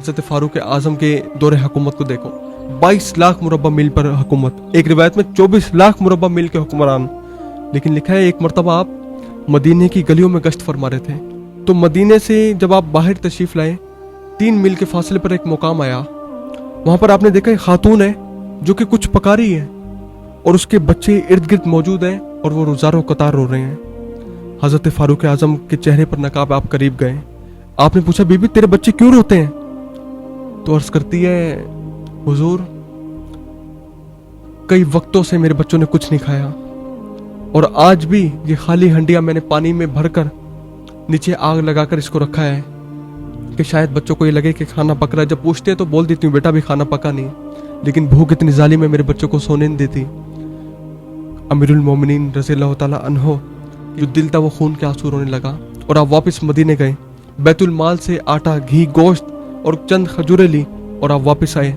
हज़रत फ़ारूक आज़म के दौरे हुकूमत को देखो, 22 लाख मुरब्बा मील पर हुकूमत, एक रिवायत में 24 लाख मुरब्बा मील के हुक्मरान। लेकिन लिखा है एक मरतबा आप मदीने की गलियों में गश्त फरमा रहे थे, तो मदीने से जब आप बाहर तशरीफ़ लाए 3 मील के फासले पर एक मुकाम आया। वहाँ पर आपने देखा एक खातून है जो कि कुछ पका रही है और उसके बच्चे इर्द गिर्द मौजूद हैं और वो रोज़ारों कतार रो रहे हैं। हज़रत फ़ारूक आज़म के चेहरे पर नकाब, आप करीब गए, आपने पूछा बीबी तेरे बच्चे क्यों रोते हैं? तो अर्ज करती है हुजूर कई वक्तों से मेरे बच्चों ने कुछ नहीं खाया और आज भी ये खाली हंडिया मैंने पानी में भरकर नीचे आग लगाकर इसको रखा है कि शायद बच्चों को ये लगे कि खाना पक रहा है। जब पूछते हैं तो बोल देती हूँ बेटा भी खाना पका नहीं, लेकिन भूख इतनी जालिम है मेरे बच्चों को सोने नहीं देती। अमीरुल मोमिनीन रज़ियल्लाहु ताला अन्हो जो दिल था वो खून के आंसू रोने लगा और आप वापस मदीने गए, बैतुल माल से आटा, घी, गोश्त और चंद खजूरें ली और आप वापस आए।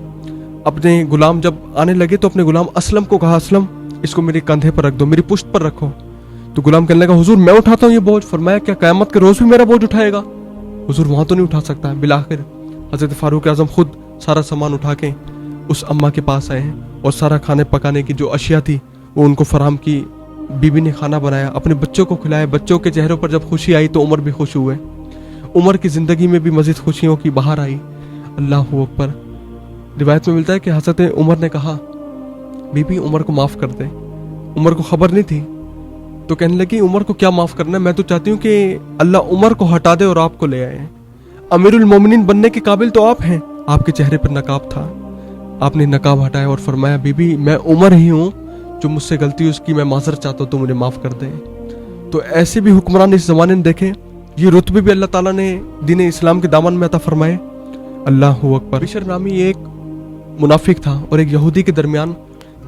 अपने गुलाम जब आने लगे तो अपने गुलाम असलम को कहा, असलम इसको मेरे कंधे पर रख दो, मेरी पुश्त पर रखो। तो गुलाम कहने लगा हुजूर मैं उठाता हूँ ये बोझ। फरमाया क्या क़यामत के रोज भी मेरा बोझ उठाएगा? हुजूर वहां तो नहीं उठा सकता। बिलाखिर हज़रत फ़ारूक आज़म खुद सारा सामान उठा के उस अम्मा के पास आए और सारा खाने पकाने की जो अशिया थी वो उनको फराहम की। बीबी ने खाना बनाया, अपने बच्चों को खिलाया। बच्चों के चेहरों पर जब खुशी आई तो उमर भी खुश हुए। उमर की ज़िंदगी में भी मज़ीद खुशियों की बहार आई। अल्लाहु अकबर। रिवायत में मिलता है कि हज़रत उमर ने कहा बीबी उमर को माफ़ कर दे। उमर को खबर नहीं थी तो कहने लगी उमर को क्या माफ़ करना है, मैं तो चाहती हूँ कि अल्लाह उमर को हटा दे और आपको ले आए। अमीरुल मोमिनीन बनने के काबिल तो आप हैं। आपके चेहरे पर नकाब था, आपने नकाब हटाया और फरमाया बीबी मैं उमर ही हूँ, जो मुझसे गलती उसकी मैं माजर चाहता हूँ तो मुझे माफ़ कर दे। तो ऐसे भी हुक्मरान इस ज़माने में देखें, ये रुतबे भी अल्लाह ताला ने दीन इस्लाम के दामन में अता फरमाए। अल्लाहु अकबर। बिशर नामी एक मुनाफिक था और एक यहूदी के दरमियान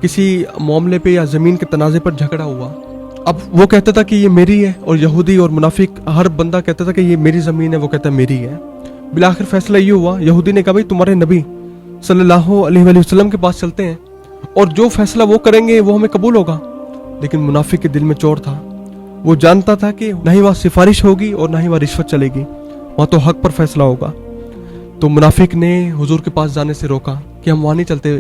किसी मामले पे या ज़मीन के तनाज़े पर झगड़ा हुआ। अब वो कहता था कि ये मेरी है और यहूदी और मुनाफिक हर बंदा कहता था कि ये मेरी ज़मीन है, वो कहता है मेरी है। बिलाखिर फैसला ये हुआ, यहूदी ने कहा भाई तुम्हारे नबी सल्लल्लाहु अलैहि वसल्लम के पास चलते हैं और जो फैसला वो करेंगे वो हमें कबूल होगा। लेकिन मुनाफिक के दिल में चोर था, वो जानता था कि ना ही वहाँ सिफारिश होगी और ना ही वहाँ रिश्वत चलेगी, वहाँ तो हक पर फैसला होगा। तो मुनाफिक ने हुजूर के पास जाने से रोका कि हम वहाँ नहीं चलते,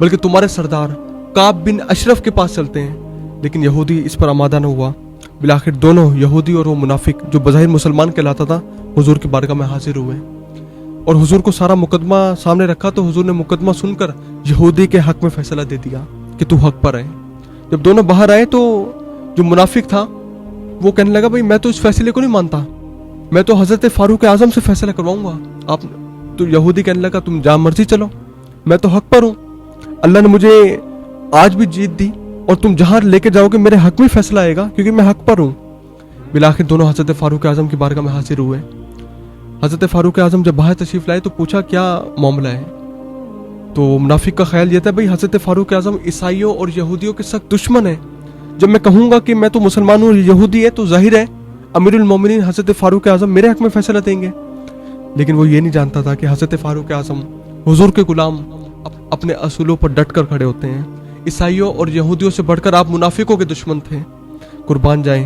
बल्कि तुम्हारे सरदार काब बिन अशरफ के पास चलते हैं। लेकिन यहूदी इस पर आमादा न हुआ। बिलाखिर दोनों यहूदी और वो मुनाफिक जो बज़ाहिर मुसलमान कहलाता था हुजूर की बारगाह में हाजिर हुए और हुजूर को सारा मुकदमा सामने रखा। तो हुजूर ने मुकदमा सुनकर यहूदी के हक में फैसला दे दिया कि तू हक पर है। जब दोनों बाहर आए तो जो मुनाफिक था वो कहने लगा भाई मैं तो इस फैसले को नहीं मानता, मैं तो हज़रत फ़ारूक आज़म से फैसला करवाऊंगा। आप तो यहूदी कहने लगा तुम जहाँ मर्जी चलो, मैं तो हक पर हूँ, अल्लाह ने मुझे आज भी जीत दी और तुम जहाँ लेके जाओगे मेरे हक में फैसला आएगा क्योंकि मैं हक पर हूँ। बिलाखिर दोनों हज़रत फ़ारूक आज़म की बारगाह में हाजिर हुए। हज़रत फ़ारूक आज़म जब बाहर तशरीफ़ लाए तो पूछा क्या मामला है? तो मुनाफिक का ख्याल ये था भाई हज़रत फ़ारूक आज़म ईसाइयों और यहूदियों के सख्त दुश्मन है, जब मैं कहूँगा कि मैं तो मुसलमान हूँ, यहूदी है, तो जाहिर है अमीरुल मोमिनीन हज़रत फ़ारूक आज़म मेरे हक में फैसला देंगे। लेकिन वो ये नहीं जानता था कि हज़रत फ़ारूक आज़म हुजूर के गुलाम अपने असूलों पर डट कर खड़े होते हैं। ईसाइयों और यहूदियों से बढ़कर आप मुनाफिकों के दुश्मन थे, कुर्बान जाएं।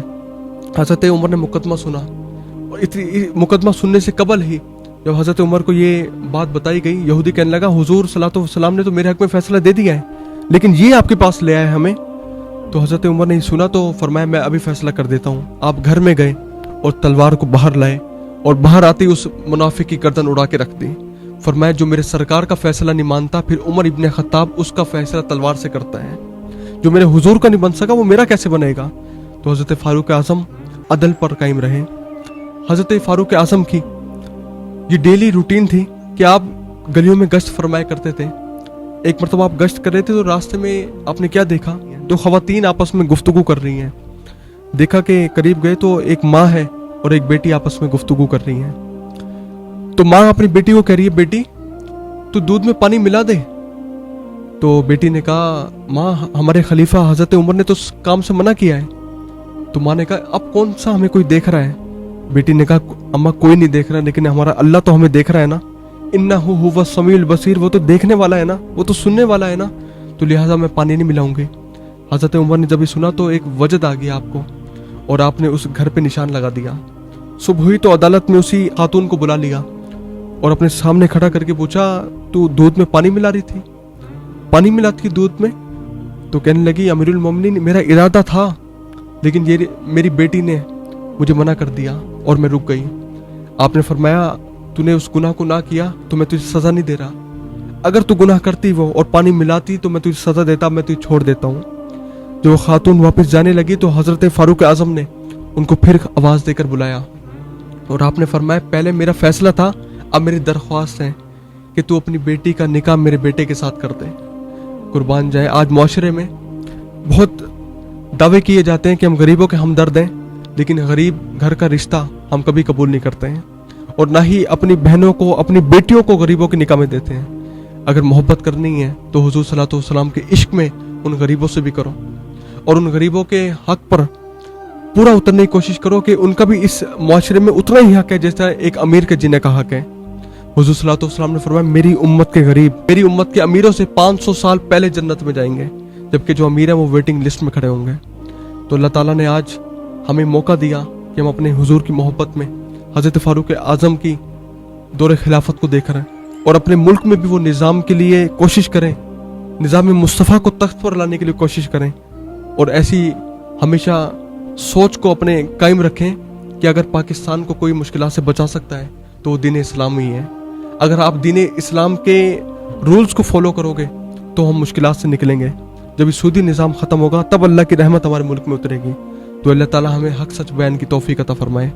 हज़रत उमर ने मुकदमा सुना और इतनी मुकदमा सुनने से कबल ही जब हज़रत उमर को ये बात बताई गई, यहूदी कहने लगा हुजूर सल्लल्लाहु अलैहि वसल्लम ने तो मेरे हक में फैसला दे दिया है, लेकिन ये आपके पास ले आए हमें। तो हज़रत उमर ने सुना तो फरमाया मैं अभी फैसला कर देता हूँ। आप घर में गए और तलवार को बाहर लाए और बाहर आते ही उस मुनाफिक की गर्दन उड़ा के रख दी। फरमाया जो मेरे सरकार का फैसला नहीं मानता फिर उमर इब्न खत्ताब उसका फैसला तलवार से करता है, जो मेरे हुजूर का नहीं बन सका वो मेरा कैसे बनेगा। तो हज़रत फ़ारूक आज़म अदल पर कायम रहे। हज़रत फ़ारूक आज़म की ये डेली रूटीन थी कि आप गलियों में गश्त फरमाया करते थे। एक मरतबा आप गश्त कर रहे थे तो रास्ते में आपने क्या देखा, दो ख़वातीन आपस में गुफ्तगू कर रही हैं। देखा कि करीब गए तो एक माँ है और एक बेटी आपस में गुफ्तगू कर रही हैं। तो माँ अपनी बेटी को कह रही है बेटी तू दूध में पानी मिला दे। तो बेटी ने कहा माँ हमारे खलीफा हज़रत उमर ने तो उस काम से मना किया है। तो माँ ने कहा अब कौन सा हमें कोई देख रहा है? बेटी ने कहा अम्मा कोई नहीं देख रहा, लेकिन हमारा अल्लाह तो हमें देख रहा है ना, इन्नहु हुवा समीउल बसीर, वो तो देखने वाला है ना, वो तो सुनने वाला है ना, तो लिहाजा मैं पानी नहीं मिलाऊंगी। हज़रत उमर ने जब ये सुना तो एक वजद आ गया आपको और आपने उस घर पे निशान लगा दिया। सुबह हुई तो अदालत में उसी खातून को बुला लिया اور اپنے سامنے کھڑا کر کے پوچھا تو دودھ میں پانی ملا رہی تھی؟ پانی ملاتی تھی دودھ میں؟ تو کہنے لگی امیر المومنین میرا ارادہ تھا لیکن یہ میری بیٹی نے مجھے منع کر دیا اور میں رک گئی۔ آپ نے فرمایا تو نے اس گناہ کو نہ کیا تو میں تجھے سزا نہیں دے رہا، اگر تو گناہ کرتی وہ اور پانی ملاتی تو میں تجھے سزا دیتا، میں تجھے چھوڑ دیتا ہوں۔ جو خاتون واپس جانے لگی تو حضرت فاروق اعظم نے ان کو پھر آواز دے کر بلایا اور آپ نے فرمایا پہلے میرا فیصلہ تھا، اب میری درخواست ہے کہ تو اپنی بیٹی کا نکاح میرے بیٹے کے ساتھ کر دے۔ قربان جائے آج معاشرے میں بہت دعوے کیے جاتے ہیں کہ ہم غریبوں کے ہمدرد ہیں، لیکن غریب گھر کا رشتہ ہم کبھی قبول نہیں کرتے ہیں اور نہ ہی اپنی بہنوں کو اپنی بیٹیوں کو غریبوں کے نکاح میں دیتے ہیں۔ اگر محبت کرنی ہے تو حضور صلی اللہ علیہ وسلم کے عشق میں ان غریبوں سے بھی کرو اور ان غریبوں کے حق پر پورا اترنے کی کوشش کرو کہ ان کا بھی اس معاشرے میں اتنا ہی حق ہے جیسا ایک امیر کے جینے کا حق ہے۔ حضور صلی اللہ علیہ وسلم نے فرمایا میری امت کے غریب میری امت کے امیروں سے 500 سال پہلے جنت میں جائیں گے، جبکہ جو امیر ہیں وہ ویٹنگ لسٹ میں کھڑے ہوں گے۔ تو اللہ تعالیٰ نے آج ہمیں موقع دیا کہ ہم اپنے حضور کی محبت میں حضرت فاروق اعظم کی دور خلافت کو دیکھ رہے ہیں اور اپنے ملک میں بھی وہ نظام کے لیے کوشش کریں، نظام مصطفیٰ کو تخت پر لانے کے لیے کوشش کریں اور ایسی ہمیشہ سوچ کو اپنے قائم رکھیں کہ اگر پاکستان کو کوئی مشکلات سے بچا سکتا ہے تو وہ دین اسلام ہی ہے۔ اگر آپ دین اسلام کے رولز کو فالو کرو گے تو ہم مشکلات سے نکلیں گے۔ جب یہ سودی نظام ختم ہوگا تب اللہ کی رحمت ہمارے ملک میں اترے گی۔ تو اللہ تعالیٰ ہمیں حق سچ بیان کی توفیق عطا فرمائے۔